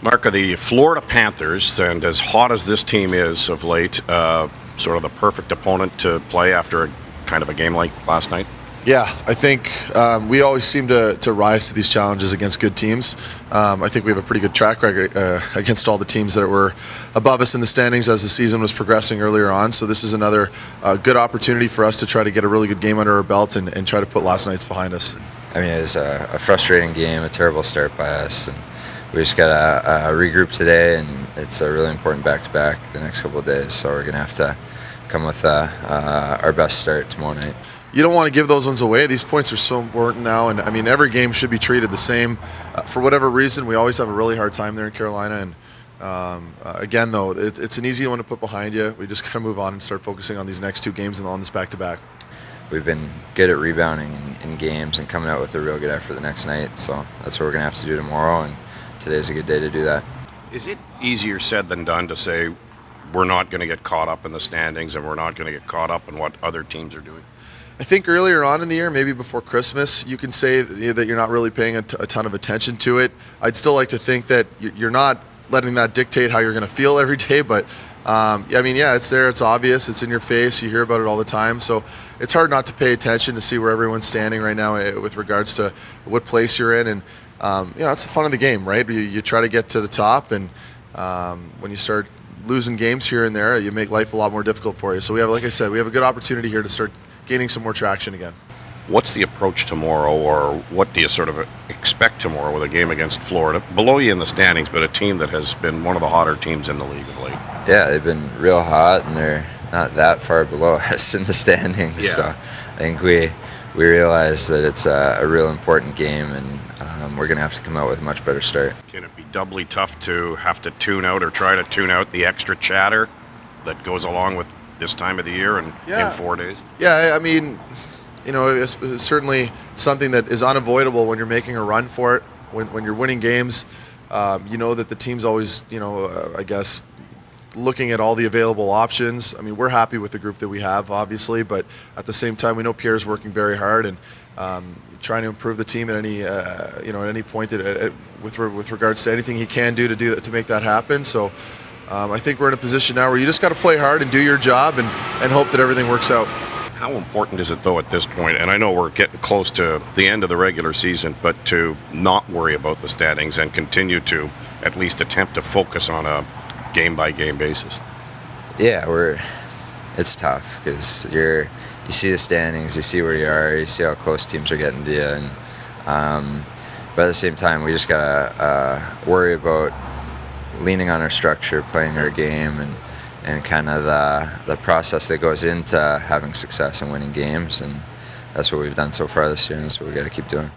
Marc, are the Florida Panthers, and as hot as this team is of late, sort of the perfect opponent to play after a kind of a game like last night? Yeah, I think we always seem to rise to these challenges against good teams. I think we have a pretty good track record against all the teams that were above us in the standings as the season was progressing earlier on. So this is another good opportunity for us to try to get a really good game under our belt and try to put last night's behind us. I mean, it was a frustrating game, a terrible start by us, and we just got to regroup today, and it's a really important back-to-back the next couple of days, so we're going to have to come with our best start tomorrow night. You don't want to give those ones away. These points are so important now, and I mean, every game should be treated the same. For whatever reason, we always have a really hard time there in Carolina, and again, though, it's an easy one to put behind you. We just got to move on and start focusing on these next two games and on this back-to-back. We've been good at rebounding in games and coming out with a real good effort the next night, so that's what we're going to have to do tomorrow, and today's a good day to do that. Is it easier said than done to say we're not going to get caught up in the standings and we're not going to get caught up in what other teams are doing? I think earlier on in the year, maybe before Christmas, you can say that you're not really paying a ton of attention to it. I'd still like to think that you're not letting that dictate how you're going to feel every day, but I mean, yeah, it's there, it's obvious, it's in your face, you hear about it all the time, so it's hard not to pay attention to see where everyone's standing right now with regards to what place you're in, and that's the fun of the game, right? You try to get to the top, and when you start losing games here and there, you make life a lot more difficult for you. So we have, like I said, we have a good opportunity here to start gaining some more traction again. What's the approach tomorrow, or what do you sort of expect tomorrow with a game against Florida? Below you in the standings, but a team that has been one of the hotter teams in the league of late. Yeah, they've been real hot, and they're not that far below us in the standings. Yeah. So I think we realize that it's a real important game, and we're going to have to come out with a much better start. Can it be doubly tough to have to tune out or try to tune out the extra chatter that goes along with this time of the year and in 4 days? Yeah, I mean, it's certainly something that is unavoidable when you're making a run for it. When you're winning games, you know that the team's always, I guess, looking at all the available options. I mean, we're happy with the group that we have, obviously, but at the same time, we know Pierre's working very hard and trying to improve the team at any, at any point with regards to anything he can do to make that happen. So I think we're in a position now where you just got to play hard and do your job and hope that everything works out. How important is it, though, at this point, and I know we're getting close to the end of the regular season, but to not worry about the standings and continue to at least attempt to focus on a game-by-game basis? Yeah, it's tough because you see the standings, you see where you are, you see how close teams are getting to you, and but at the same time, we just gotta worry about leaning on our structure, playing our game, and kind of the process that goes into having success and winning games, and that's what we've done so far this year, and that's what we got to keep doing.